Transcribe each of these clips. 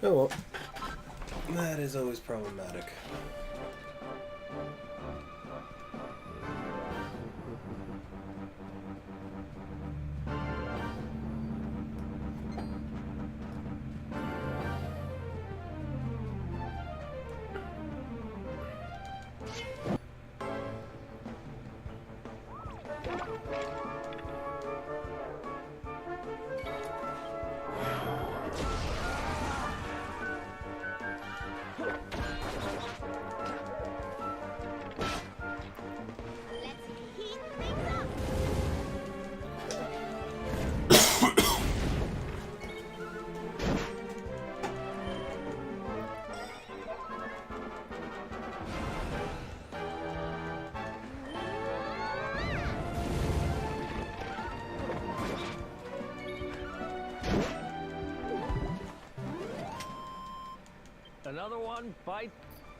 Oh well. That is always problematic. Another one? Fight?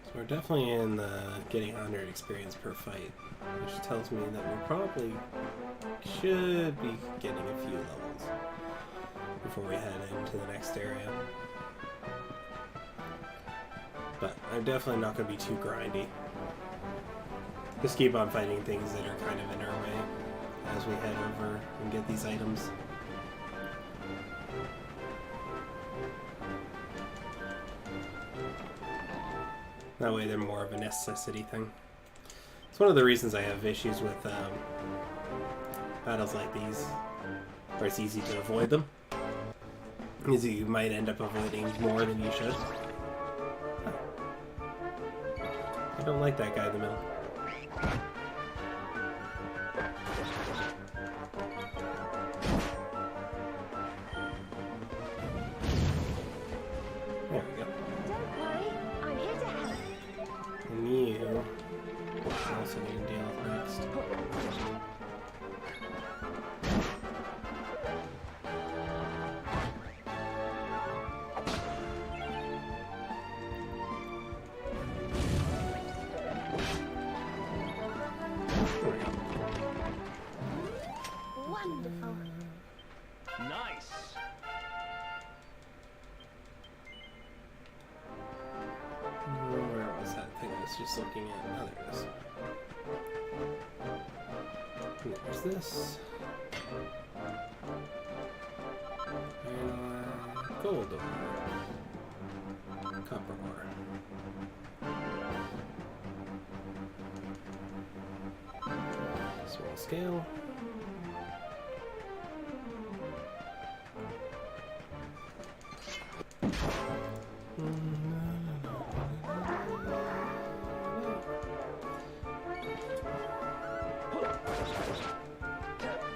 So we're definitely in the getting 100 experience per fight, which tells me that we probably should be getting a few levels before we head into the next area. But I'm definitely not going to be too grindy. Just keep on fighting things that are kind of in our way as we head over and get these items. That way they're more of a necessity thing. It's one of the reasons I have issues with battles like these, where it's easy to avoid them. Is you might end up avoiding more than you should. I don't like that guy in the middle. There we go. Don't worry, I'm here to help. And you also need to deal with next. There we go. Wonderful. Nice! Where was that thing I was just looking at? Oh, there it is. And there's this. And gold ore. Copper ore. Small scale.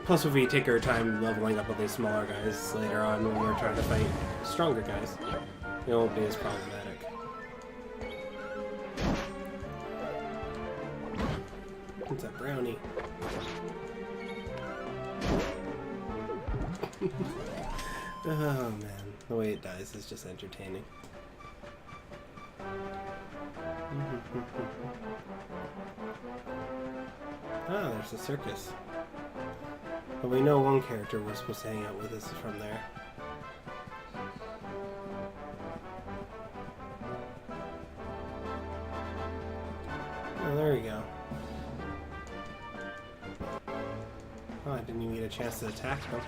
Plus, if we take our time leveling up with these smaller guys later on when we're trying to fight stronger guys, it won't be as problematic. What's that brownie? Oh man, the way it dies is just entertaining. Ah, there's the circus. But we know one character we're supposed to hang out with is from there. Oh, there we go. Oh, I didn't even get a chance to attack him.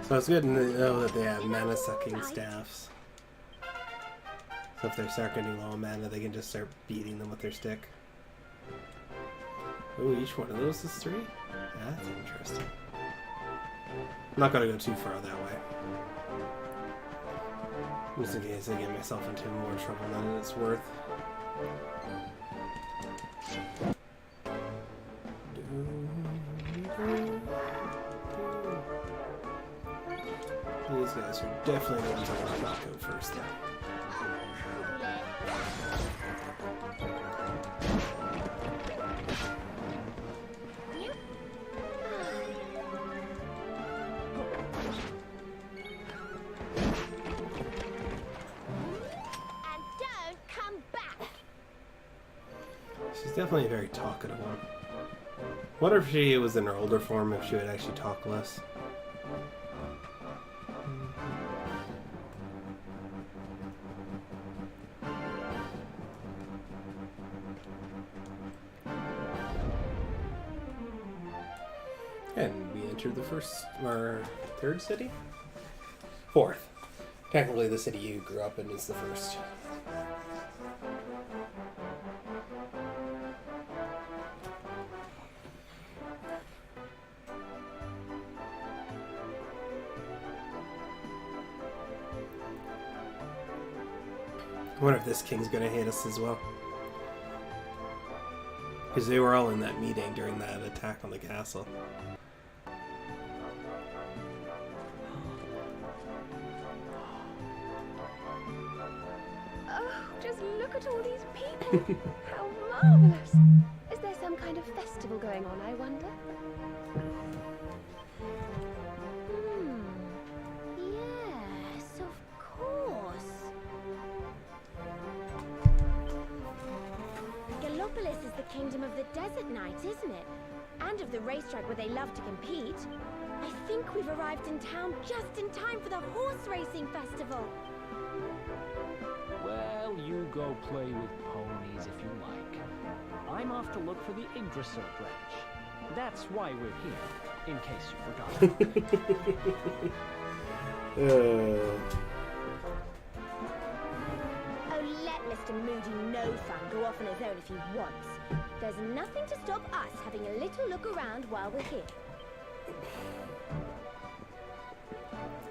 So it's good to know that they have mana sucking staffs. So if they start getting low on mana, they can just start beating them with their stick. Oh, each one of those is 3? That's interesting. I'm not gonna go too far that way. Just in case I get myself into more trouble than it's worth. guys are definitely the ones I want to knock out first, though. And don't come back. She's definitely a very talkative one. Wonder if she was in her older form, if she would actually talk less. And we entered the third city? Fourth. Technically, the city you grew up in is the first. I wonder if this king's gonna hate us as well. Because they were all in that meeting during that attack on the castle. Oh, just look at all these people. How marvelous. Is there some kind of festival going on, I wonder? Yes, of course. Gallopolis is the kingdom of the desert knight, isn't it? And of the racetrack where they love to compete. I think we've arrived in town just in time for the horse racing festival. Well, you go play with ponies if you like. I'm off to look for the Yggdrasil branch. That's why we're here, in case you forgot. Oh, let Mr. Moody No Fun go off on his own if he wants. There's nothing to stop us having a little look around while we're here.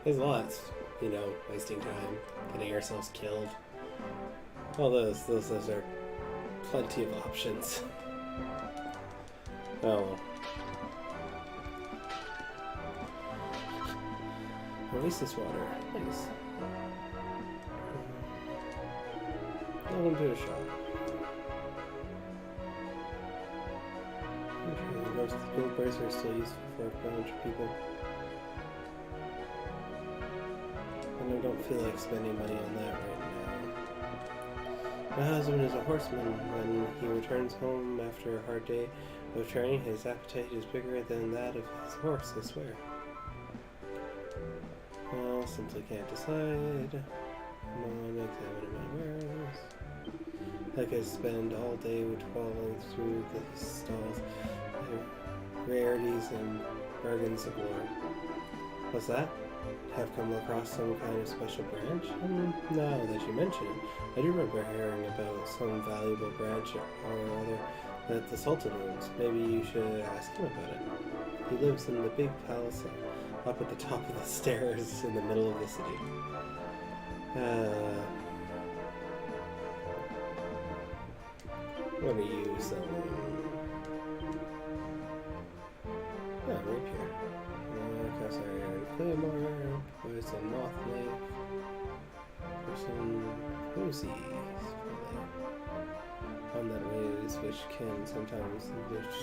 There's lots, you know, wasting time, getting ourselves killed. All those are plenty of options. Oh well. Oasis water, nice. I'll give it a shot. Okay, most of the gold bracer are still useful for a bunch of people. And I don't feel like spending money on that right now. My husband is a horseman. When he returns home after a hard day of training, his appetite is bigger than that of his horse, I swear. Well, simply can't decide. Come on, examine my wares. I could spend all day trawling through the stalls, rarities and bargains of lore. What's that? Have come across some kind of special branch? Now that you mention it, I do remember hearing about some valuable branch or other that the Sultan owns. Maybe you should ask him about it. He lives in the big palace up at the top of the stairs in the middle of the city. What are you selling? Oh, rapier. Cast iron claymore, poison mothlight, for some posies. On that ways which can sometimes enrich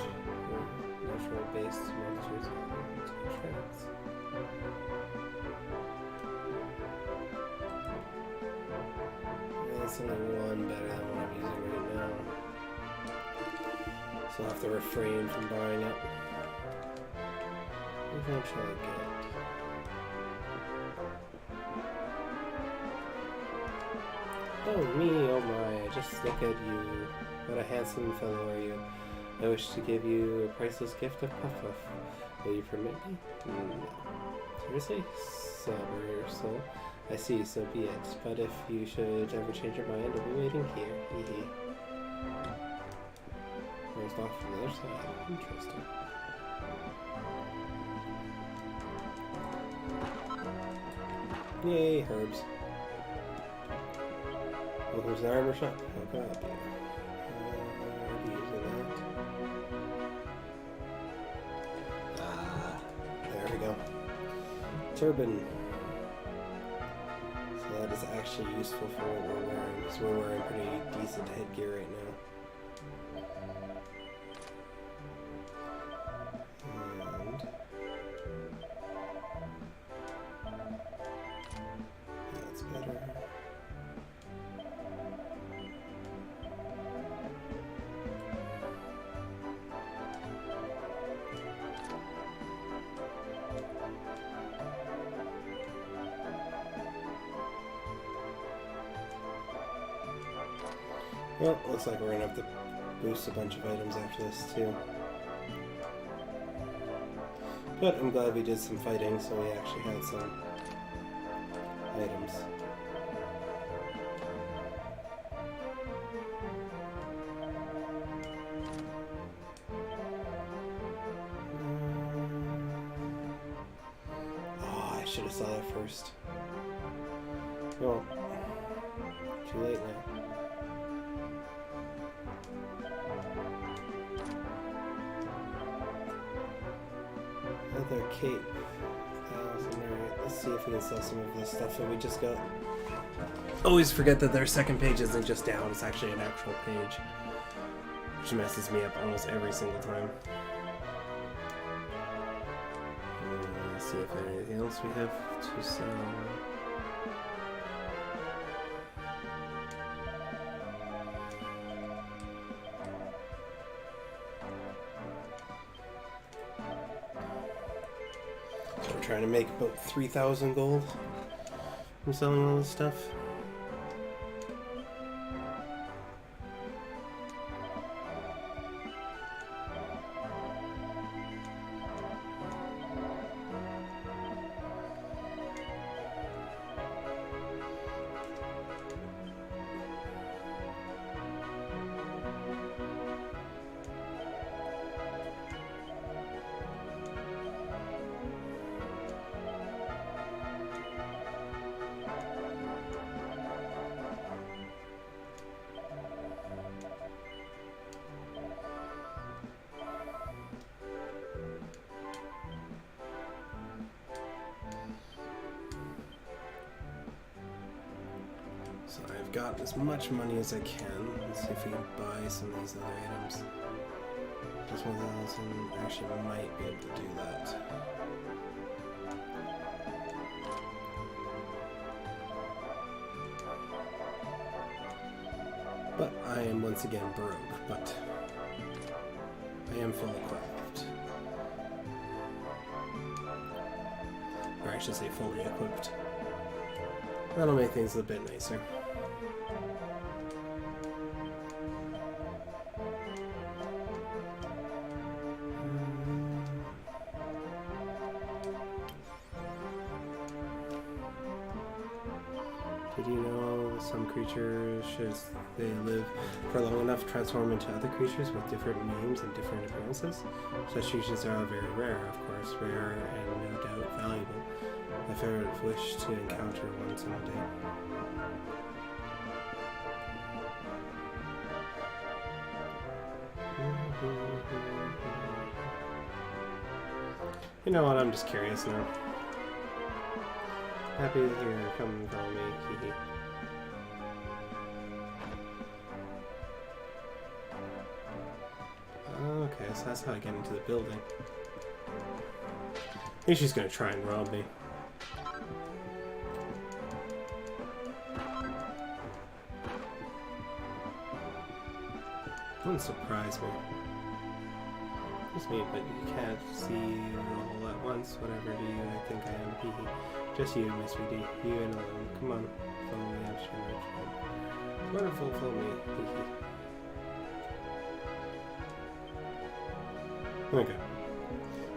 natural based monsters into trance. That's only one better than what I'm using right now. So I'll have to refrain from buying it. What shall I get? Oh me, oh my, just look at you. What a handsome fellow are you. I wish to give you a priceless gift of Puff Puff. Will you permit me? No. Seriously? Sober your soul. I see, so be it. But if you should ever change your mind, I'll be waiting here. Hee hee. Where's off from the other side? Interesting. Yay, herbs. Welcome to the armor shop. How can I help you? I'll be using that. Ah, there we go. Turban. actually useful for what we're wearing, because we're wearing pretty decent headgear right now. And that's better. Well, looks like we're gonna have to boost a bunch of items after this too. But I'm glad we did some fighting, so we actually had some items. Oh, I should have saw that first. Well, too late now. Another cape. Let's see if we can sell some of this stuff that we just got. Always forget that their second page isn't just down, it's actually an actual page. Which messes me up almost every single time. Let's see if there's anything else we have to sell. Trying to make about 3,000 gold from selling all this stuff. So I've got as much money as I can. Let's see if we can buy some of these other items. Just 1,000. Actually, we might be able to do that. But I am once again broke, but I am full equipped. Or I should say fully equipped. That'll make things a bit nicer. Did you know some creatures, should they live for long enough, transform into other creatures with different names and different appearances? Such creatures are very rare, of course, rare and no doubt valuable. If I would wish to encounter one someday. You know what, I'm just curious now. Happy to hear you. Come and follow me. Hee hee. Okay, so that's how I get into the building. I think she's gonna try and rob me. Wouldn't surprise me. Just me, but you can't see all at once. Whatever do you I think I am? Hee hee. Just you, my sweetie. You and alone. Come on. Follow me. I'm sure. Wonderful. Follow me. Hee hee. Okay.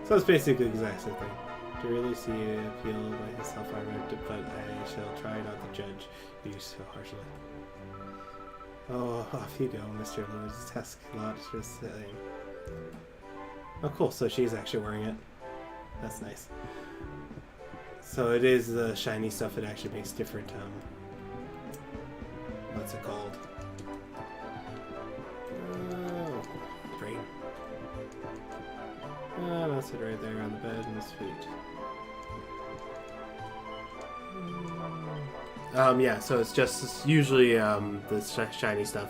So it's basically the exact same thing. To really see you appeal by self-armor, but I shall try not to judge you so harshly. Oh, off you go, Mr. Lewis. Task lot just saying. Oh, cool. So she's actually wearing it. That's nice. So it is the shiny stuff that actually makes different, what's it called? Oh, brain. Ah, that's it right there on the bed and his feet. Yeah, so it's just usually the shiny stuff.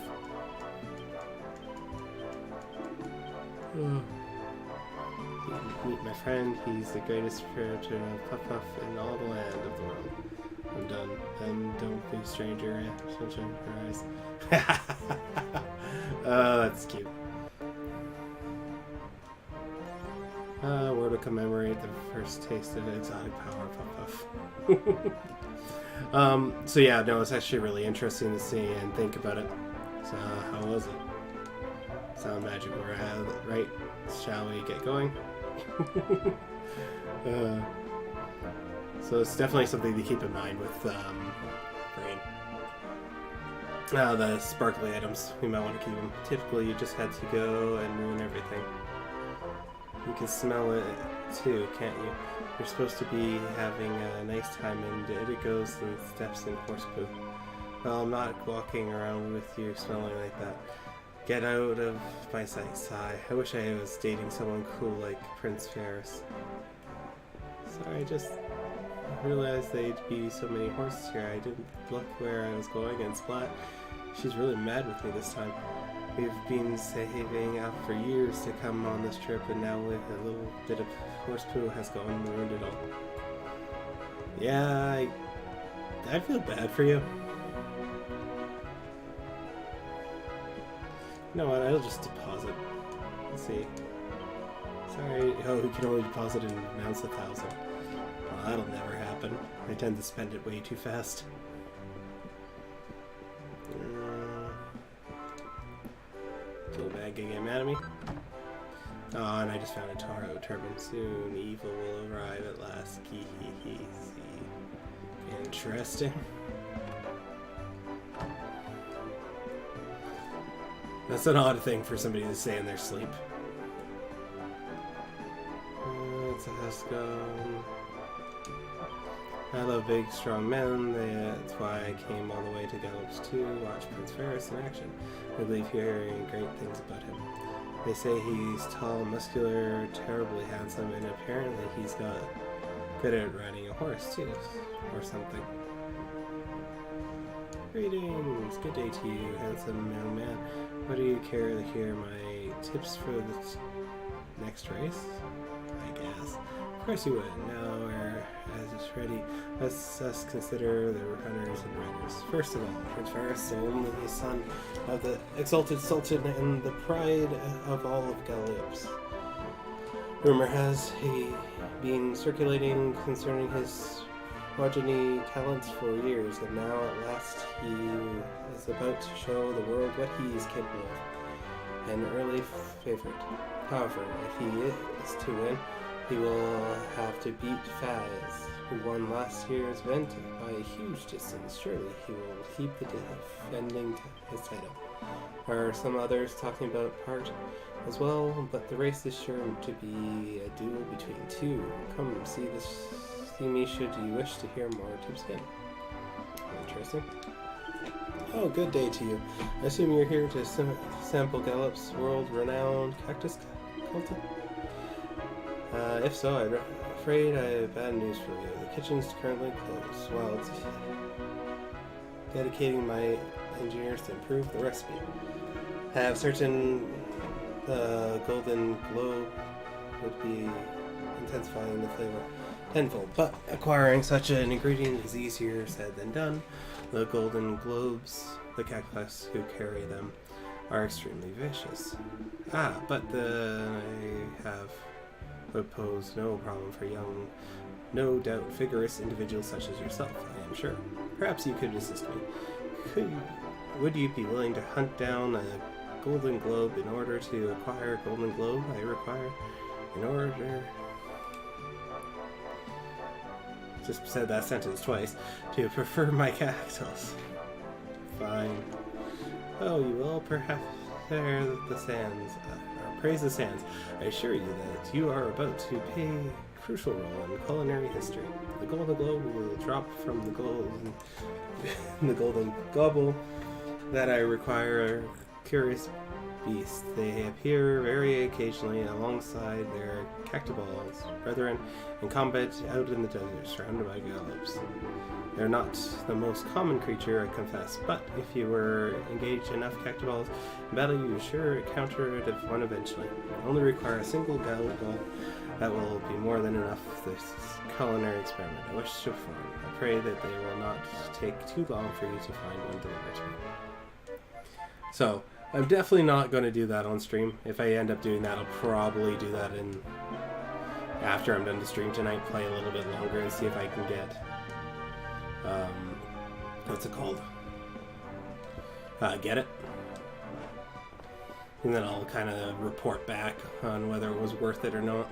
Meet my friend. He's the greatest character of Puff Puff in all the land of the world. I'm done. And don't be a stranger. Sunshine for eyes. Oh, that's cute. Where to commemorate the first taste of exotic power, Puff Puff. So yeah, no, it's actually really interesting to see and think about it. So, how was it? Sound magical, right? Shall we get going? So it's definitely something to keep in mind with Brain. The sparkly items, we might want to keep them. Typically, you just had to go and ruin everything. You can smell it too, can't you? You're supposed to be having a nice time, and it goes and steps in horse poo. Well, I'm not walking around with you smelling like that. Get out of my sight, sigh. I wish I was dating someone cool like Prince Ferris. Sorry, I just realized there'd be so many horses here. I didn't look where I was going, and splat. She's really mad with me this time. We've been saving up for years to come on this trip, and now with a little bit of horse poo has gone and ruined it all. Yeah, I feel bad for you. You know what, I'll just deposit. Let's see. Sorry, oh, we can only deposit in amounts 1,000. Well, that'll never happen. I tend to spend it way too fast. Little bad gonna get mad at me. Oh, and I just found a Taro turban. Soon evil will arrive at last. See. Interesting. That's an odd thing for somebody to say in their sleep. It's a Hescon. I love big, strong men. That's why I came all the way to Gallops to watch Prince Ferris in action. I leave hearing great things about him. They say he's tall, muscular, terribly handsome, and apparently he's got good at riding a horse too, or something. Greetings, good day to you, handsome young man. What do you care to hear my tips for the next race? I guess. Of course you would. Now we're as ready. Let's consider the runners and riders. First of all, Prince Ferris, the only son of the exalted Sultan and the pride of all of Gallops. Rumor has been circulating concerning his progeny talents for years, and now at last he is about to show the world what he is capable of. An early favorite. However, if he is to win, he will have to beat Faz, who won last year's event by a huge distance. Surely he will keep the defending his title. There are some others talking about part as well, but the race is sure to be a duel between two. Come see me should you wish to hear more tips again. Interesting. Oh, good day to you. I assume you're here to sample Gallop's world-renowned cactus culture? If so, I'm afraid I have bad news for you. The kitchen's currently closed while it's dedicating my engineers to improve the recipe. I have certain the golden globe would be intensifying the flavor tenfold, but acquiring such an ingredient is easier said than done. The golden globes, the cactus who carry them, are extremely vicious. But I would pose no problem for young, no doubt vigorous individuals such as yourself, I am sure. Perhaps you could assist me. Would you be willing to hunt down a golden globe in order to acquire a golden globe I require in order... Just said that sentence twice. To prefer my cactus. Fine. Oh, you will perhaps praise the sands. I assure you that you are about to play a crucial role in culinary history. The golden globe will drop from the golden gobble that I require. Curious beasts. They appear very occasionally alongside their Cactuballs brethren in combat out in the desert, surrounded by gallops. They're not the most common creature, I confess, but if you were engaged enough Cactuballs in battle, you sure encounter one eventually. You only require a single gallop. That will be more than enough for this culinary experiment I wish to perform. I pray that they will not take too long for you to find one delivered to me. So, I'm definitely not going to do that on stream. If I end up doing that, I'll probably do that after I'm done the stream tonight, play a little bit longer and see if I can get, what's it called? Get it? And then I'll kind of report back on whether it was worth it or not.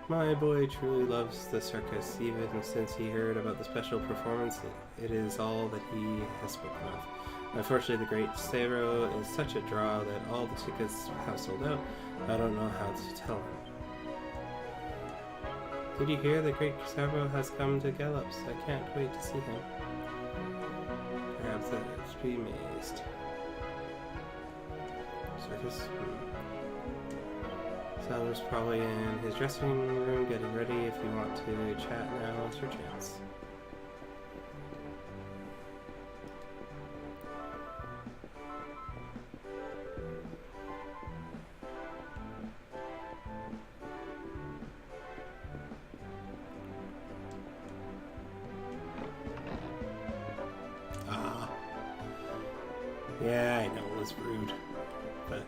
My boy truly loves the circus, even since he heard about the special performance. It is all that he has spoken of. Unfortunately, the Great Saro is such a draw that all the tickets have sold out. I don't know how to tell him. Did you hear the Great Saro has come to Gallops? I can't wait to see him. Perhaps that should be amazed. Circus? Saro's probably in his dressing room getting ready. If you want to chat now, it's your chance. Yeah, I know it was rude, but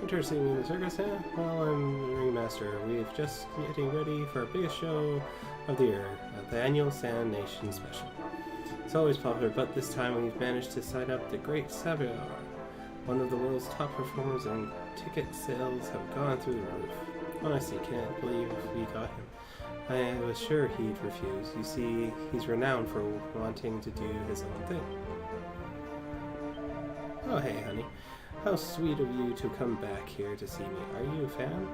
interesting in the circus, huh? Well, I'm the ringmaster. We've just getting ready for our biggest show of the year, the annual Sand Nation Special. It's always popular, but this time we've managed to sign up the Great Saro, one of the world's top performers, and ticket sales have gone through the roof. Honestly, can't believe we got him. I was sure he'd refuse. You see, he's renowned for wanting to do his own thing. Oh, hey, honey. How sweet of you to come back here to see me. Are you a fan?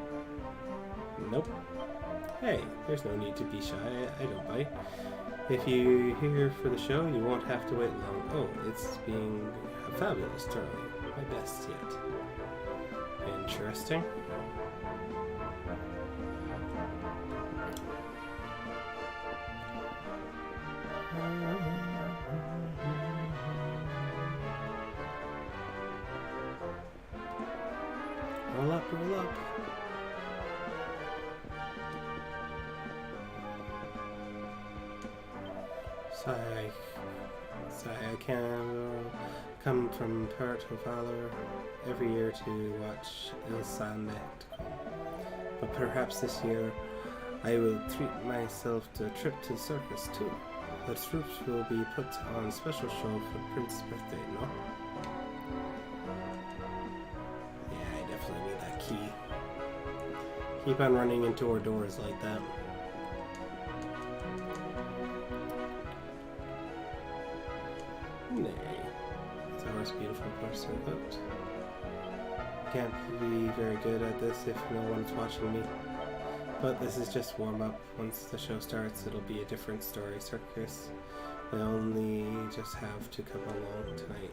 Nope. Hey, there's no need to be shy. I don't bite. If you're here for the show, you won't have to wait long. Oh, it's being fabulous, darling. My best yet. Interesting. Roll up, roll up. I can come from Puerto Valor every year to watch El San Spectacle. But perhaps this year I will treat myself to a trip to the circus too. The troops will be put on a special show for Prince's birthday, no? Yeah, I definitely need that key. Keep on running into our doors like that. Nay. It's always beautiful person out. Can't be very good at this if no one's watching me. But this is just warm-up. Once the show starts, it'll be a different story. Circus, I only just have to come along tonight.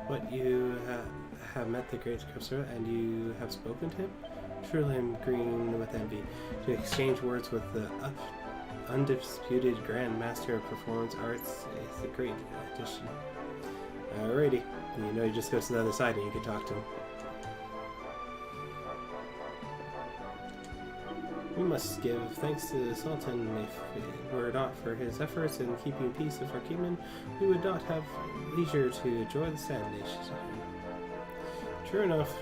What, you have met the great Saro and you have spoken to him? Truly I'm green with envy. To exchange words with the undisputed Grand Master of Performance Arts is a great addition. Alrighty. You know, you just go to the other side and you can talk to him. We must give thanks to the Sultan. If it were not for his efforts in keeping peace with our kingdom, we would not have leisure to enjoy the Sand Nation. True enough,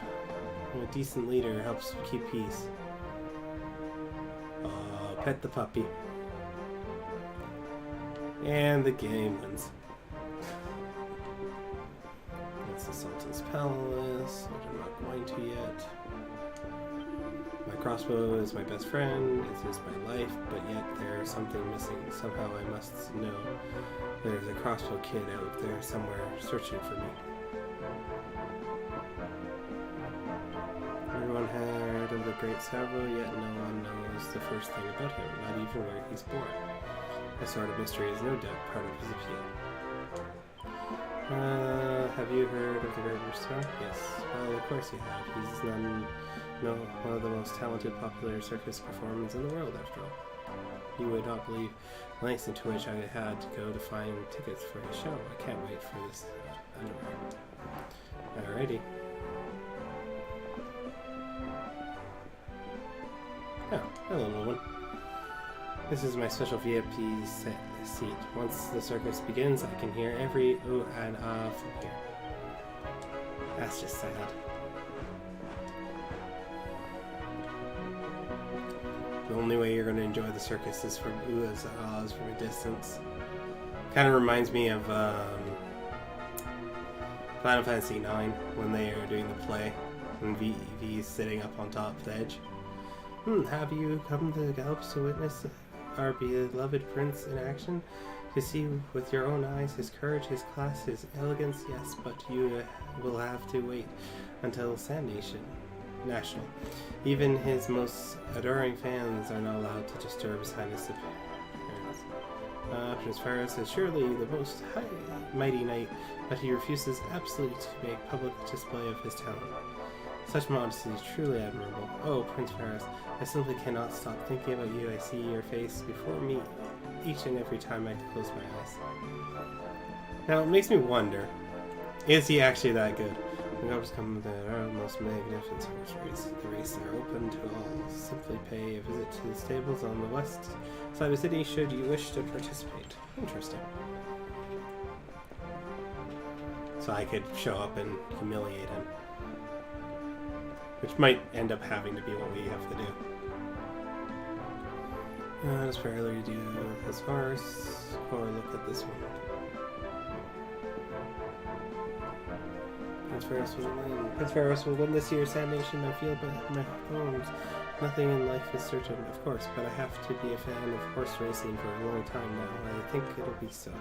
a decent leader helps keep peace. Pet the puppy. And the game wins. That's the Sultan's Palace, which I'm not going to yet. My crossbow is my best friend, it is my life, but yet there is something missing. Somehow I must know there's a crossbow kid out there somewhere searching for me. Everyone heard of the Great Saro, yet no one knows the first thing about him, not even where he's born. This sort of mystery is no doubt part of his appeal. Have you heard of the Great Rooster? Yes. Well, of course you have. He's one of the most talented, popular circus performers in the world, after all. You would not believe the lengths into which I had to go to find tickets for his show. I can't wait for this underwear. Alrighty. Oh, hello, little one. This is my special VIP seat. Once the circus begins, I can hear every ooh and ah from here. That's just sad. The only way you're going to enjoy the circus is from oohs and ahs from a distance. Kind of reminds me of Final Fantasy IX when they are doing the play, and V is sitting up on top of the edge. Have you come to Gallops to witness our beloved prince in action? To see with your own eyes his courage, his class, his elegance? Yes, but you will have to wait until Sand National. Even his most adoring fans are not allowed to disturb His Highness' appearance. Prince Faros is surely the most mighty knight, but he refuses absolutely to make public display of his talent. Such modesty is truly admirable. Oh, Prince Faros, I simply cannot stop thinking about you. I see your face before me each and every time I close my eyes. Now, it makes me wonder, is he actually that good? The Gallops come to our most magnificent horse race. The races are open to all. Simply pay a visit to the stables on the west side of the city should you wish to participate. Interesting. So I could show up and humiliate him. Which might end up having to be what we have to do. Does Fairly do his horse? Or look at this one. Prince Faros will win. Prince Faros will win this year's Sand Nation. I feel my bones. Nothing in life is certain, of course, but I have to be a fan of horse racing for a long time now. I think it'll be so.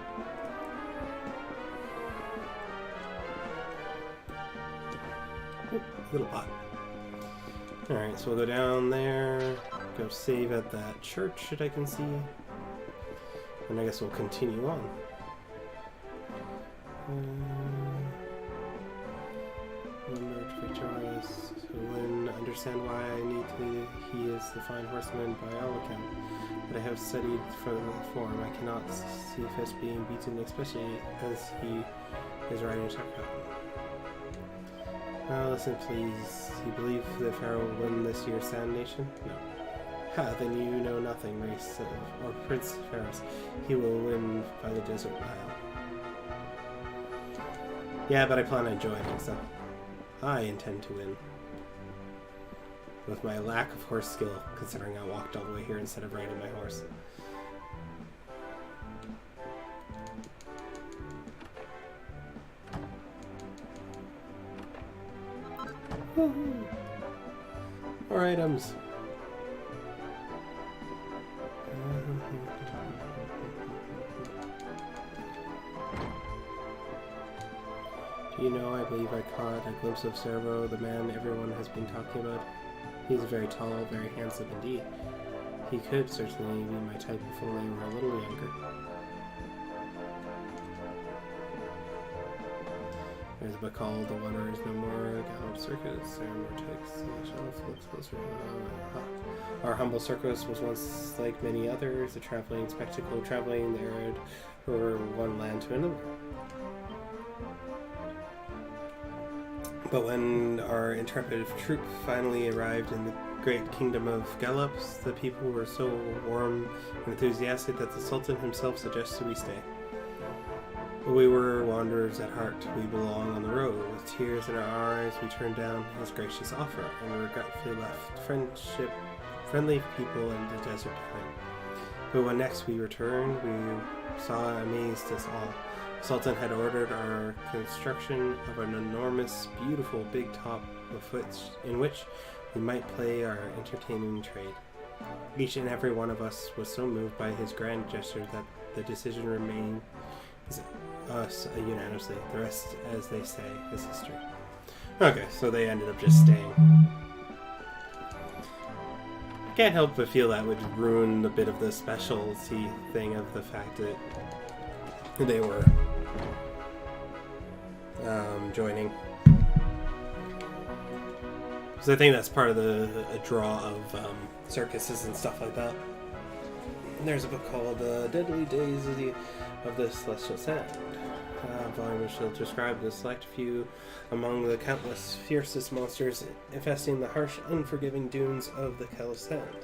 Oop, little pot. Alright, so we'll go down there, go save at that church that I can see, and I guess we'll continue on. Remember Victorious, Lynn, understand why I need to. He is the fine horseman by all account, but I have studied for the form. I cannot see fit being beaten, especially as he is riding a chuck-up. Listen, please. You believe that Pharaoh will win this year's Sand Nation? No. Ha, then you know nothing, race or Prince Faros. He will win by the Desert Nile. Yeah, but I plan on joining, so I intend to win. With my lack of horse skill, considering I walked all the way here instead of riding my horse. More items. Do you know, I believe I caught a glimpse of Cervo, the man everyone has been talking about. He's very tall, very handsome indeed. He could certainly be my type if only he were a little younger. There's a book called The Wanderer Is No More, Gallop Circus, there are more texts, looks closer. Our humble circus was once like many others, a traveling spectacle, traveling there from one land to another. But when our intrepid troop finally arrived in the great kingdom of Gallops, the people were so warm and enthusiastic that the Sultan himself suggested we stay. We were wanderers at heart. We belong on the road. With tears in our eyes, we turned down his gracious offer and regretfully left friendly people in the desert behind. But when next we returned, we saw amazed us all. The Sultan had ordered our construction of an enormous, beautiful big top in which we might play our entertaining trade. Each and every one of us was so moved by his grand gesture that the decision remained us unanimously. The rest, as they say, is history. Okay, so they ended up just staying. I can't help but feel that would ruin a bit of the specialty thing of the fact that they were joining. Because I think that's part of a draw of circuses and stuff like that. And there's a book called Deadly Days of the Celestial Sand. Volume which will describe the select few among the countless fiercest monsters infesting the harsh, unforgiving dunes of the Hellish Sand.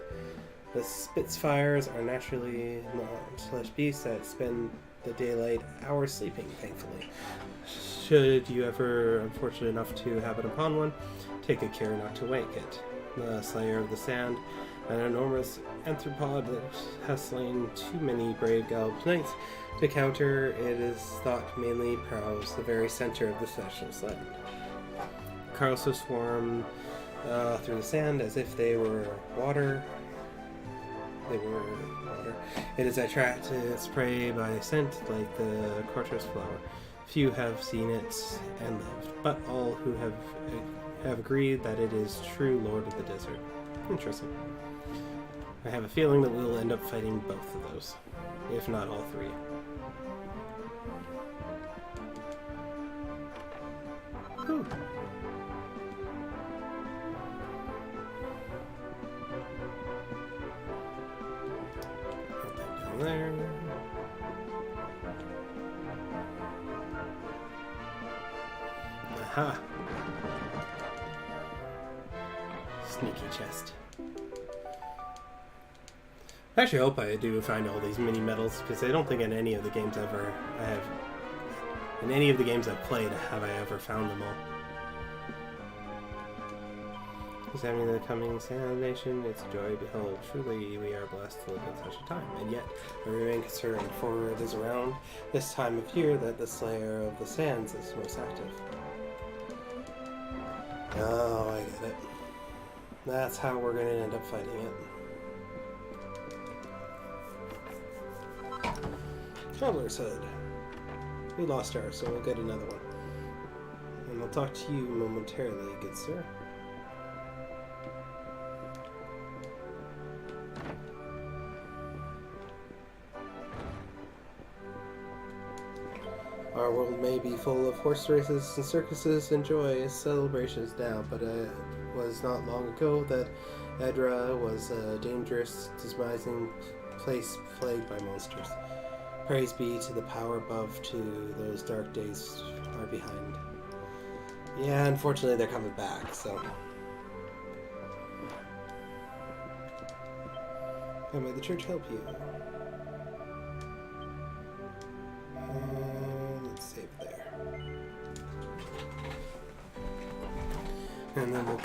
The Spitfires are naturally non-flesh beasts that spend the daylight hours sleeping, thankfully. Should you ever unfortunate enough to happen upon one, take good care not to wake it. The Slayer of the Sand, an enormous anthropod that has slain too many brave galloped knights to counter, it is thought mainly prowls the very center of the Celestial Sand. Carlos swarm through the sand as if they were water. It is attracted its prey by scent like the cortez flower. Few have seen it and lived, but all who have agreed that it is true Lord of the Desert. Interesting. I have a feeling that we'll end up fighting both of those, if not all three. Whew. Put that down there. Aha! Sneaky chest. I actually hope I do find all these mini medals, because I don't think in any of the games I've played have I ever found them all. Examining the coming sand nation, it's a joy. Behold, truly we are blessed to live in such a time, and yet I remain concerned, for it is around this time of year that the Slayer of the Sands is most active. Oh, I get it. That's how we're going to end up fighting it. Traveler's Hood. We lost ours, so we'll get another one. And I'll talk to you momentarily, good sir. Our world may be full of horse races and circuses and joyous celebrations now, but it was not long ago that Edra was a dangerous, demising place plagued by monsters. Praise be to the power above, to those dark days are behind. Yeah, unfortunately they're coming back, so. How may the church help you? Let's save there. And then we'll